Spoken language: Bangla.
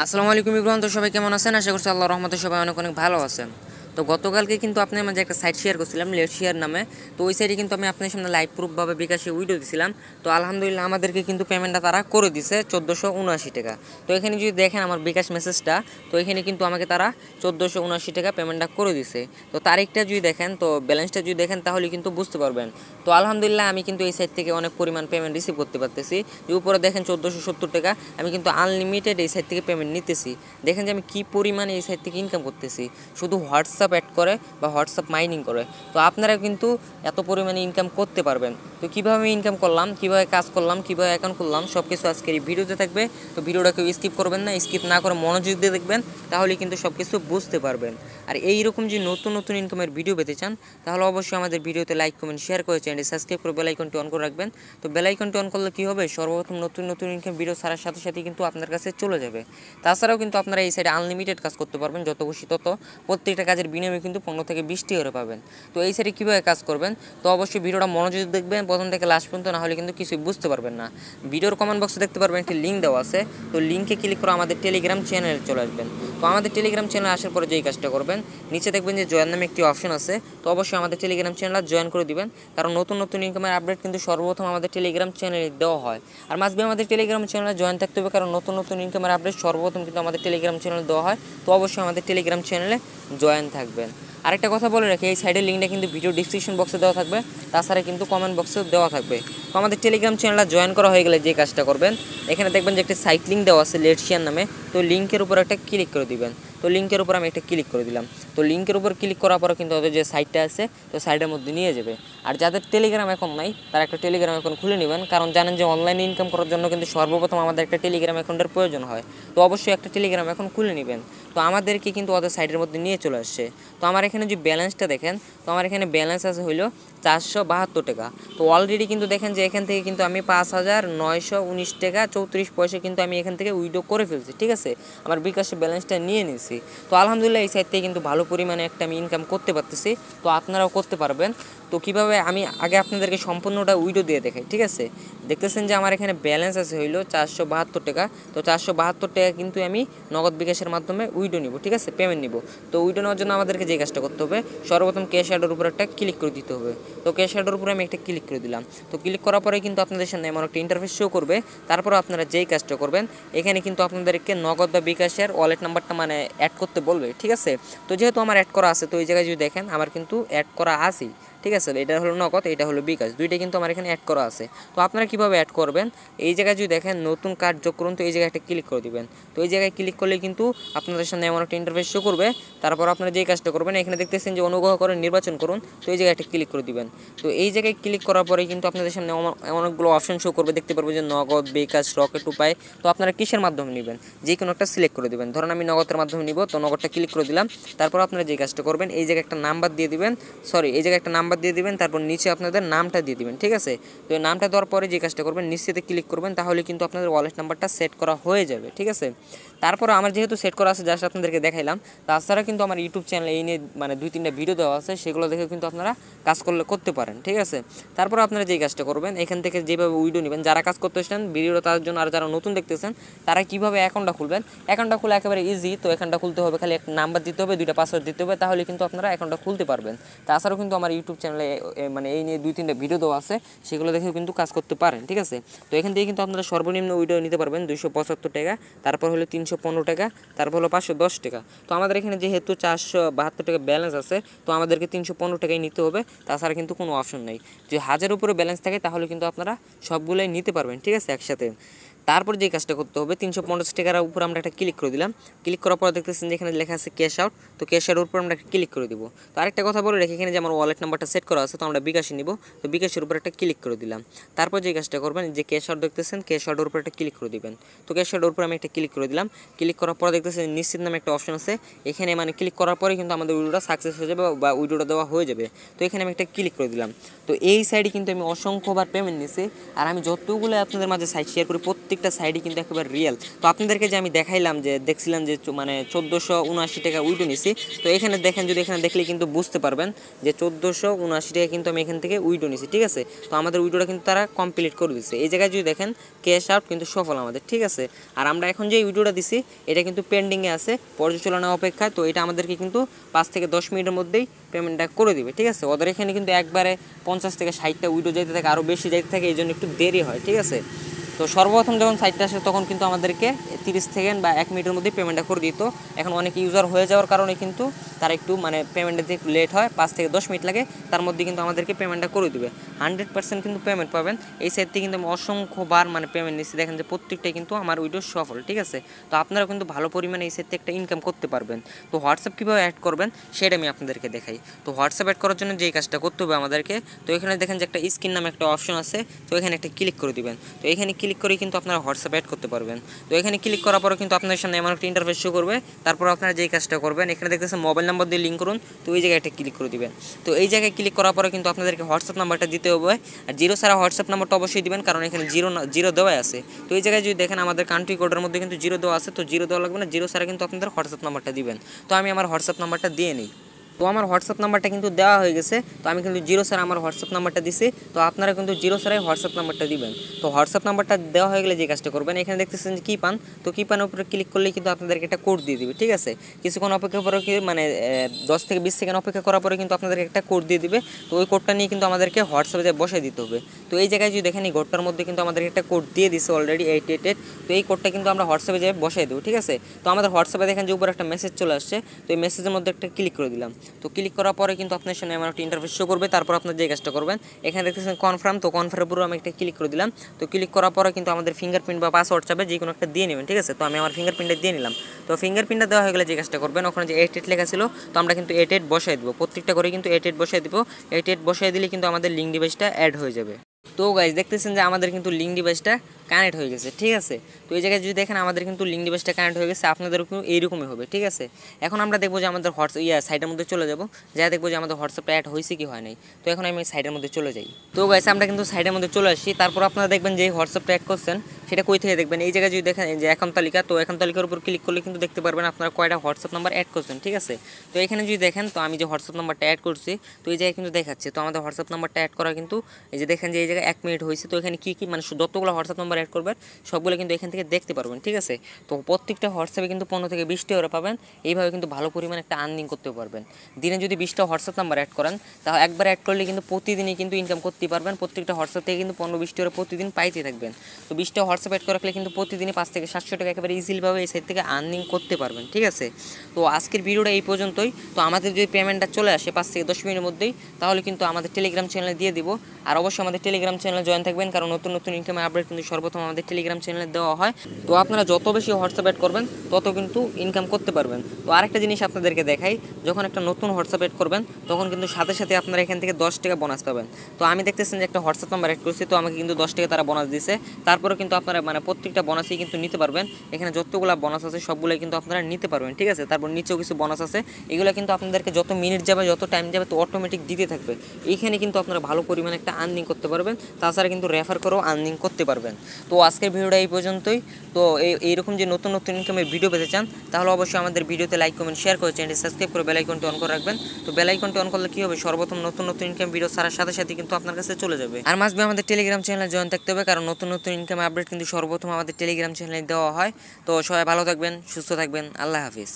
আসসালামু আলাইকুম ইব্রাহিম, তো সবাই কেমন আছেন? আশা করছি আল্লাহর রহমতে সবাই অনেক অনেক ভালো আছেন। তো গতকালকে কিন্তু আপনার মাঝে একটা সাইট শেয়ার করছিলাম, লেট শেয়ার নামে। তো ওই সাইটে কিন্তু আমি আপনার সামনে লাইভ প্রুফভাবে বিকাশে উইডিও দিছিলাম। তো আলহামদুলিল্লাহ আমাদেরকে কিন্তু পেমেন্টটা তারা করে দিছে 1479 টাকা। তো এখানে যদি দেখেন আমার বিকাশ মেসেজটা, তো এখানে কিন্তু আমাকে তারা 1479 টাকা পেমেন্টটা করে দিছে। তো তারিখটা যদি দেখেন, তো ব্যালেন্সটা যদি দেখেন তাহলে কিন্তু বুঝতে পারবেন। তো আলহামদুলিল্লাহ আমি কিন্তু এই সাইট থেকে অনেক পরিমাণ পেমেন্ট রিসিভ করতে পারতেছি। উপরে দেখেন 1470 টাকা, আমি কিন্তু আনলিমিটেড এই সাইট থেকে পেমেন্ট নিতেছি। দেখেন যে আমি কী পরিমাণে এই সাইট থেকে ইনকাম করতেছি, শুধু হোয়াটসঅ্যাপ অ্যাড করে বা হোয়াটসঅ্যাপ মাইনিং করে। তো আপনারা কিন্তু এত পরিমাণে ইনকাম করতে পারবেন। তো কীভাবে আমি ইনকাম করলাম, কীভাবে কাজ করলাম, কীভাবে অ্যাকাউন্ট করলাম, সব কিছু আজকের এই ভিডিওতে থাকবে। তো ভিডিওটা কেউ স্কিপ করবেন না, স্কিপ না করে মনোযোগ দিয়ে দেখবেন, তাহলে কিন্তু সব কিছু বুঝতে পারবেন। আর এইরকম যে নতুন নতুন ইনকামের ভিডিও পেতে চান, তাহলে অবশ্যই আমাদের ভিডিওতে লাইক কমেন্ট শেয়ার করে চ্যানেলটি সাবস্ক্রাইব করে বেল আইকনটি অন করে রাখবেন। তো বেল আইকনটি অন করলে কী হবে, সর্বপ্রথম নতুন নতুন ইনকাম ভিডিও ছাড়ার সাথে সাথে কিন্তু আপনার কাছে চলে যাবে। তাছাড়াও কিন্তু আপনারা এই সাইডে আনলিমিটেড কাজ করতে পারবেন, যত খুশি তত। প্রত্যেকটা কাজের বিনিময়ে কিন্তু 15 থেকে 20টি করে পাবেন। তো এই সাইডে কীভাবে কাজ করবেন, তো অবশ্যই ভিডিওটা মনোযোগ দেখবেন প্রথম থেকে লাস্ট পর্যন্ত, না হলে কিন্তু কিছুই বুঝতে পারবেন না। ভিডিওর কমেন্ট বক্সে দেখতে পারবেন একটি লিঙ্ক দেওয়া আছে। তো লিঙ্কে ক্লিক করে আমাদের টেলিগ্রাম চ্যানেলে চলে আসবেন। তো আমাদের টেলিগ্রাম চ্যানেলে আসার পরে যেই কাজটা করবেন, নিচে দেখবেন যে জয়েন নামে একটি অপশন আছে। তো অবশ্যই আমাদের টেলিগ্রাম চ্যানেল জয়েন করে দিবেন, কারণ নতুন নতুন ইনকামের আপডেট কিন্তু সর্বপ্রথম আমাদের টেলিগ্রাম চ্যানেলে দেওয়া হয়। আর মাসবি আমাদের টেলিগ্রাম চ্যানেলে জয়েন থাকতে হবে, কারণ নতুন নতুন ইনকামের আপডেট সর্বপ্রথম কিন্তু আমাদের টেলিগ্রাম চ্যানেলে দেওয়া হয়। তো অবশ্যই আমাদের টেলিগ্রাম চ্যানেলে জয়েন থাকবেন। আরেকটা কথা বলে রাখি, এই সাইডের লিঙ্কটা কিন্তু ভিডিও ডিসক্রিপশন বক্সে দেওয়া থাকবে, তাছাড়া কিন্তু কমেন্ট বক্সেও দেওয়া থাকবে। তো আমাদের টেলিগ্রাম চ্যানেলটা জয়েন করা হয়ে গেলে যে কাজটা করবেন, এখানে দেখবেন যে একটা সাইট লিঙ্ক দেওয়া আছে লেট শেয়ার নামে। তো লিঙ্কের উপর একটা ক্লিক করে দিবেন। তো লিঙ্কের উপর আমি একটা ক্লিক করে দিলাম। তো লিঙ্কের উপর ক্লিক করার পরে কিন্তু ওদের যে সাইটটা আছে, তো সাইটের মধ্যে নিয়ে যাবে। আর যাদের টেলিগ্রাম অ্যাকাউন্ট নাই, তারা একটা টেলিগ্রাম অ্যাকাউন্ট খুলে নেবেন, কারণ জানেন যে অনলাইনে ইনকাম করার জন্য কিন্তু সর্বপ্রথম আমাদের একটা টেলিগ্রাম অ্যাকাউন্টের প্রয়োজন হয়। তো অবশ্যই একটা টেলিগ্রাম অ্যাকাউন্ট খুলে নেবেন। তো আমাদেরকে কিন্তু ওদের সাইটের মধ্যে নিয়ে চলে আসছে। তো আমার এখানে যে ব্যালেন্সটা দেখেন, তো আমার এখানে ব্যালেন্স আছে হইলো 472 টাকা। তো অলরেডি কিন্তু দেখেন যে এখান থেকে কিন্তু আমি 5,919 টাকা 34 পয়সা কিন্তু আমি এখান থেকে উইথড্র করে ফেলছি। ঠিক আছে, আমার বিকাশের ব্যালেন্সটা নিয়ে নিয়েছি। তো আলহামদুলিল্লাহ এই সাইড থেকে কিন্তু ভালো পরিমাণে একটা আমি ইনকাম করতে পারতেছি। তো আপনারাও করতে পারবেন। তো কীভাবে, আমি আগে আপনাদেরকে সম্পূর্ণটা উইডিও দিয়ে দেখাই। ঠিক আছে, দেখতেছেন যে আমার এখানে ব্যালেন্স আছে হইলো 472 টাকা। তো 472 টাকা কিন্তু আমি নগদ বিকাশের মাধ্যমে উইডিও নিব। ঠিক আছে, পেমেন্ট নিব। তো উইডিও নেওয়ার জন্য আমাদেরকে যে কাজটা করতে হবে, সর্বপ্রথম ক্যাশ অ্যাডের উপর একটা ক্লিক করে দিতে হবে। তো ক্যাশ অ্যাডের উপরে আমি একটা ক্লিক করে দিলাম। তো ক্লিক করার পরে কিন্তু আপনাদের সামনে এমন একটা ইন্টারফেস শো করবে। তারপর আপনারা যেই কাজটা করবেন, এখানে কিন্তু আপনাদেরকে নগদ বা বিকাশের ওয়ালেট নাম্বারটা মানে অ্যাড করতে বলবে। ঠিক আছে, তো যেহেতু আমার অ্যাড করা আছে, তো এই জায়গায় যদি দেখেন আমার কিন্তু অ্যাড করা আছেই। ঠিক আছে, এটা হলো নগদ, এটা হলো বিকাশ, দুইটাই কিন্তু আমার এখানে অ্যাড করা আছে। তো আপনারা কীভাবে অ্যাড করবেন, এই জায়গায় যদি দেখেন নতুন কার্ড যোগ করুন, তো এই জায়গায় একটা ক্লিক করে দিবেন। তো এই জায়গায় ক্লিক করলে কিন্তু আপনাদের সামনে এমন একটা ইন্টারফেস শো করবে। তারপর আপনারা যেই কাজটা করবেন, এখানে দেখতেছেন যে অনুগ্রহ করে নির্বাচন করুন, তো এই জায়গায় একটা ক্লিক করে দিবেন। তো এই জায়গায় ক্লিক করার পরে কিন্তু আপনাদের সামনে অনেকগুলো অপশন শো করবে, দেখতে পারবো যে নগদ, বিকাশ, রকেট, উপায়। তো আপনারা কিসের মাধ্যমে নেবেন, যে কোনো একটা সিলেক্ট করে দেবেন। ধরুন আমি নগদের মাধ্যমে নিব, তো নগদটা ক্লিক করে দিলাম। তারপর আপনারা যে কাজটা করবেন, এই জায়গায় একটা নাম্বার দিয়ে দিবেন, এই জায়গায় একটা নাম্বার দিয়ে দিবেন, তারপর নিচে আপনাদের নামটা দিয়ে দিবেন। ঠিক আছে, তো এই নামটা দেওয়ার পরে যে কাজটা করবেন, নিচেতে ক্লিক করবেন, তাহলে কিন্তু আপনাদের ওয়ালেট নাম্বারটা সেট করা হয়ে যাবে। ঠিক আছে, তারপর আমার যেহেতু সেট করা আছে, জাস্ট আপনাদেরকে দেখাইলাম। তাছাড়া কিন্তু আমার ইউটিউব চ্যানেলে এই নিয়ে মানে 2-3টা ভিডিও দেওয়া আছে, সেগুলো দেখে কিন্তু আপনারা কাজ করতে পারেন। ঠিক আছে, তারপর আপনারা যেই কাজটা করবেন, এখান থেকে যেভাবে উইডিও নেবেন, যারা কাজ করতেছেন ভিডিওটা তার জন্য, আর যারা নতুন দেখতেছেন তারা কীভাবে অ্যাকাউন্টটা খুলবেন, অ্যাকাউন্টটা খোলা একেবারে ইজি। তো অ্যাকাউন্টটা খুলতে হবে, খালি একটা নাম্বার দিতে হবে, 2টা পাসওয়ার্ড দিতে হবে, তাহলে কিন্তু আপনারা অ্যাকাউন্টটা খুলতে পারবেন। তাছাড়াও কিন্তু আমার ইউটিউব চ্যানেলে মানে এই নিয়ে 2-3টা ভিডিও দেওয়া আছে, সেগুলো দেখেও কিন্তু কাজ করতে পারেন। ঠিক আছে, তো এখান থেকে কিন্তু আপনারা সর্বনিম্ন উইডিও নিতে পারবেন 275 টাকা, তারপর হলো 315 টাকা, তারপর হলো 510 টাকা। তো আমাদের এখানে যেহেতু 472 টাকা ব্যালেন্স আছে, তো আমাদেরকে 315 টাকাই নিতে হবে, তাছাড়া কিন্তু কোনো অপশন নেই। যদি 1000 উপরে ব্যালেন্স থাকে, তাহলে কিন্তু আপনারা সবগুলোই নিতে পারবেন। ঠিক আছে, একসাথে। তারপর যে কাজটা করতে হবে, 350 টাকার উপর আমরা একটা ক্লিক করে দিলাম। ক্লিক করার পর দেখতেছেন যেখানে লেখা আছে ক্যাশ আউট, তো ক্যাশ আউটের উপর আমরা একটা ক্লিক করে দিব। তো আরেকটা কথা বলে রাখি, এখানে যে আমার ওয়ালেট নাম্বারটা সেট করা আছে, তো আমরা বিকাশে নিব, তো বিকাশের উপর একটা ক্লিক করে দিলাম। তারপর যে কাজটা করবেন, যে ক্যাশ আউট দেখতেছেন, ক্যাশ আউটের উপর একটা ক্লিক করে দিবেন। তো ক্যাশ আউটের উপর আমি একটা ক্লিক করে দিলাম। ক্লিক করার পর দেখতেছেন নিশ্চিত নামে একটা অপশন আছে, এখানে মানে ক্লিক করার পরে কিন্তু আমাদের উইড্রোটা সাকসেস হয়ে যাবে বা উইড্রোটা দেওয়া হয়ে যাবে। তো এখানে আমি একটা ক্লিক করে দিলাম। তো এই সাইডে কিন্তু আমি অসংখ্যবার পেমেন্ট নিছি, আর আমি যতগুলো আপনাদের মাঝে সাইট শেয়ার করি, প্রত্যেকটা প্রত্যেকটা সাইডই কিন্তু একেবারে রিয়েল। তো আপনাদেরকে যে আমি দেখাইলাম যে দেখছিলাম যে মানে 1479 টাকা উইডো নিছি, তো এখানে দেখেন, যদি এখানে দেখলে কিন্তু বুঝতে পারবেন যে 1479 টাকা কিন্তু আমি এখান থেকে উইডো নিছি, ঠিক আছে। তো আমাদের উইডোটা কিন্তু তারা কমপ্লিট করে দিচ্ছে। এই জায়গায় যদি দেখেন ক্যাশ আউট কিন্তু সফল আমাদের, ঠিক আছে। আর আমরা এখন যে উইডোটা দিছি এটা কিন্তু পেন্ডিংয়ে আছে, পর্যালোচনা অপেক্ষায়। তো এটা আমাদেরকে কিন্তু 5 থেকে 10 মিনিটের মধ্যেই পেমেন্টটা করে দিবে, ঠিক আছে। ওদের এখানে কিন্তু একবারে 50 থেকে 60টা উইডো যাইতে থাকে, আরও বেশি যাইতে থাকে, এই জন্য একটু দেরি হয়, ঠিক আছে। তো সর্বপ্রথম যখন সাইটটা আসে তখন কিন্তু আমাদেরকে 30 সেকেন্ড বা 1 মিনিটের মধ্যেই পেমেন্টটা করে দিত। এখন অনেক ইউজার হয়ে যাওয়ার কারণে কিন্তু তারা একটু মানে পেমেন্টটা দিতে একটু লেট হয়, 5 থেকে 10 মিনিট লাগে, তার মধ্যে কিন্তু আমাদেরকে পেমেন্টটা করে দিবে। 100% কিন্তু পেমেন্ট পাবেন। এই সাইট থেকে কিন্তু আমি অসংখ্যবার মানে পেমেন্ট নিচ্ছি, দেখেন যে প্রত্যেকটাই কিন্তু আমার উইডো সফল, ঠিক আছে। তো আপনারা কিন্তু ভালো পরিমাণে এই সাইট থেকে একটা ইনকাম করতে পারবেন। তো হোয়াটসঅ্যাপ কীভাবে অ্যাড করবেন সেটা আমি আপনাদেরকে দেখাই। তো হোয়াটসঅ্যাপ অ্যাড করার জন্য যেই কাজটা করতে হবে আমাদেরকে, তো এখানে দেখেন যে একটা স্ক্রিন নামে একটা অপশন আছে, তো এখানে একটা ক্লিক করে দিবেন। তো এখানে ক্লিক করে কিন্তু আপনারা হোয়াটসঅ্যাপ অ্যাড করতে পারবেন। তো এখানে ক্লিক করার পরে কিন্তু আপনাদের সামনে এমন একটা ইন্টারফেস শো করবে। তারপর আপনারা যেই কাজটা করবেন, এখানে দেখতেছেন মোবাইল নাম্বার দিয়ে লিঙ্ক করুন, তো এই জায়গায় একটা ক্লিক করে দিবেন। তো এই জায়গায় ক্লিক করার পরে কিন্তু আপনাদেরকে হোয়াটসঅ্যাপ নাম্বারটা দিতে হবে। আর জিরো ছাড়া হোয়াটসঅ্যাপ নাম্বারটা অবশ্যই দিবেন, কারণ এখানে জিরো দেওয়াই আছে। তো এই জায়গায় যদি দেখেন আমাদের কান্ট্রি কোডের মধ্যে কিন্তু জিরো দেওয়া আছে, তো জিরো দেওয়া লাগবে না, জিরো ছাড়া কিন্তু আপনাদের হোয়াটসঅ্যাপ নাম্বারটা দিবেন। তো আমি আমার হোয়াটসঅ্যাপ নাম্বারটা দিয়ে নিই। তো আমার হোয়াটসঅ্যাপ নাম্বারটা কিন্তু দেওয়া হয়ে গেছে। তো আমি কিন্তু জিরো ছাড়া আমার হোয়াটসঅ্যাপ নাম্বারটা দিছি। তো আপনারা কিন্তু জিরো ছাড়াই হোয়াটসঅ্যাপ নাম্বারটা দিবেন। তো হোয়াটসঅ্যাপ নাম্বারটা দেওয়া হয়ে গেলে যে কাজটা করবেন, এখানে দেখতেছেন যে কি পান, তো কি পানের উপরে ক্লিক করলেই কিন্তু আপনাদেরকে একটা কোড দিয়ে দিবে, ঠিক আছে। কিছুক্ষণ অপেক্ষা করে কি মানে 10 থেকে 20 সেকেন্ড অপেক্ষা করার পরে কিন্তু আপনাদেরকে একটা কোড দিয়ে দিবে। তো ওই কোডটা নিয়ে কিন্তু আমাদেরকে হোয়াটসঅ্যাপে বসাই দিতে হবে। তো এই জায়গায় যদি দেখেন এই কোডটার মধ্যে কিন্তু আমাদেরকে একটা কোড দিয়ে দিছে অলরেডি 888। তো এই কোডটা কিন্তু আমরা হোয়াটসঅ্যাপে যেয়ে বসাই দেবো, ঠিক আছে। তো আমাদের হোয়াটসঅ্যাপে দেখেন যে উপরে একটা মেসেজ চলে আসছে, তো এই মেসেজের মধ্যে একটা ক্লিক করে দিলাম। তো ক্লিক করার পরে কিন্তু আপনার সামনে আমার একটা ইন্টারফেস শো করবে। তারপর আপনার যে কাজটা করবেন, এখানে দেখতেছেন কনফার্ম, তো কনফার্মের উপরে আমি একটা ক্লিক করে দিলাম। তো ক্লিক করার পরে কিন্তু আমাদের ফিঙ্গারপ্রিন্ট বা পাসওয়ার্ড চাবে, যে কোনো একটা দিয়ে নেবেন, ঠিক আছে। তো আমি আমার ফিঙ্গারপ্রিন্টটা দিয়ে নিলাম। তো ফিঙ্গারপ্রিন্টটা দেওয়া হয়ে গেলে যে কাজটা করবেন, ওখানে যে 88 লেখা ছিল, তো আমরা কিন্তু 88 বসাই দেবো, প্রত্যেকটা করে কিন্তু 88 বসাই দেবো। 88 বসাই দিলে কিন্তু আমাদের লিঙ্ক ডিভাইসটা অ্যাড হয়ে যাবে। তো গাইজ দেখতেছেন যে আমাদের কিন্তু লিঙ্ক ডিভাইসটা কানেক্ট হয়ে গেছে, ঠিক আছে। তো এই জায়গায় যদি দেখেন আমাদের কিন্তু লিঙ্ক ডিভাইসটা কানেক্ট হয়ে গেছে, আপনাদেরও কিন্তু এইরকমই হবে, ঠিক আছে। এখন আমরা দেখবো যে আমাদের সাইটের মধ্যে চলে যাবো, যা দেখবো যে আমাদের হোয়াটসঅ্যাপটা অ্যাড হয়েছে কি হয় নাই। তো এখন আমি সাইটের মধ্যে চলে যাই। তো গাইজ আমরা কিন্তু সাইটের মধ্যে চলে আসি। তারপর আপনারা দেখবেন যে হোয়াটসঅ্যাপটা অ্যাড করছেন সেটা কই থেকে দেখবেন, এই জায়গায় যদি দেখেন যে অ্যাকাউন্ট তালিকা, তো অ্যাকাউন্ট তালিকার উপর ক্লিক করলে কিন্তু দেখতে পারবেন আপনারা কয়টা হোয়াটসঅ্যাপ নাম্বার অ্যাড করছেন, ঠিক আছে। তো এখানে যদি দেখেন, তো আমি যে হোয়াটসঅ্যাপ নাম্বারটা অ্যাড করছি, তো এই জায়গায় কিন্তু দেখাচ্ছে। তো আমাদের হোয়াটসঅ্যাপ নাম্বারটা অ্যাড করা কিন্তু এই যে দেখেন যে এই জায়গায় 1 মিনিট হয়েছে। তো এখানে কী কী মানে যতগুলো হোয়াটসঅ্যাপ নাম্বার অ্যাড করবেন সবগুলো কিন্তু এখান থেকে দেখতে পারবেন, ঠিক আছে। তো প্রত্যেকটা হোয়াটসঅ্যাপে কিন্তু 15 থেকে 20টা করে পাবেন। এইভাবে কিন্তু ভালো পরিমাণে একটা আর্নিং করতে পারবেন। দিনে যদি 20টা হোয়াটসঅ্যাপ নাম্বার অ্যাড করেন, তাহলে একবার অ্যাড করলে কিন্তু প্রতিদিনই কিন্তু ইনকাম করতে পারবেন। প্রত্যেকটা হোয়াটসঅ্যাপ থেকে কিন্তু 15-20টা করে প্রতিদিন পাইতে থাকবেন। তো 20টা হোয়াটসঅ্যাপ অ্যাড করে রাখলে কিন্তু প্রতিদিনই 5 থেকে 700 টাকা একেবারে ইজিলিভাবে এই সাইট থেকে আর্নিং করতে পারবেন, ঠিক আছে। তো আজকের ভিডিওটা এই পর্যন্তই। তো আমাদের যদি পেমেন্টটা চলে আসে 5 থেকে 10 মিনিটের মধ্যেই, তাহলে কিন্তু আমাদের টেলিগ্রাম চ্যানেলে দিয়ে দিব। আর অবশ্যই আমাদের টেলিগ্রাম চ্যানেলে জয়েন থাকবেন, কারণ নতুন নতুন ইনকামের আপডেট কিন্তু সর্বপ্রথম আমাদের টেলিগ্রাম চ্যানেলে দেওয়া হয়। তো আপনারা যত বেশি হোয়াটসঅ্যাপ অ্যাড করবেন তত কিন্তু ইনকাম করতে পারবেন। তো আরেকটা জিনিস আপনাদেরকে দেখাই, যখন একটা নতুন হোয়াটসঅ্যাপ অ্যাড করবেন তখন কিন্তু সাথে সাথে আপনারা এখান থেকে 10 টাকা বোনাস পাবেন। তো আমি দেখতেছেন যে একটা হোয়াটসঅ্যাপ নাম্বার অ্যাড করছি, তো আমাকে কিন্তু 10 টাকা তারা বোনাস দিছে। তারপরে কিন্তু আপনারা মানে প্রত্যেকটা বোনাসই কিন্তু নিতে পারবেন। এখানে যতগুলো বোনাস আছে সবগুলোই কিন্তু আপনারা নিতে পারবেন, ঠিক আছে। তারপর নিচেও কিছু বোনাস আছে, এগুলো কিন্তু আপনাদেরকে যত মিনিট যাবে যত টাইম যাবে তো অটোমেটিক দিতে থাকবে। এইখানে কিন্তু আপনারা ভালো পরিমাণে একটা আর্নিং করতে পারবেন। তাছাড়া কিন্তু রেফার করেও আর্নিং করতে পারবেন। তো আজকের ভিডিওটা এই পর্যন্তই। তো এইরকম যে নতুন নতুন ইনকামের ভিডিও পেতে চান, তাহলে অবশ্যই আমাদের ভিডিওতে লাইক কমেন্ট শেয়ার করে চ্যানেলটি সাবস্ক্রাইব করে বেল আইকনটি অন করে রাখবেন। তো বেল আইকনটি অন করলে কী হবে, সর্বপ্রথম নতুন নতুন ইনকাম ভিডিও ছাড়ার সাথে সাথে কিন্তু আপনার কাছে চলে যাবে। আর মাসবে আমাদের টেলিগ্রাম চ্যানেলে জয়েন থাকতে হবে, কারণ নতুন নতুন ইনকাম আপডেট কিন্তু সর্বপ্রথম আমাদের টেলিগ্রাম চ্যানেলে দেওয়া হয়। তো সবাই ভালো থাকবেন, সুস্থ থাকবেন, আল্লাহ হাফিজ।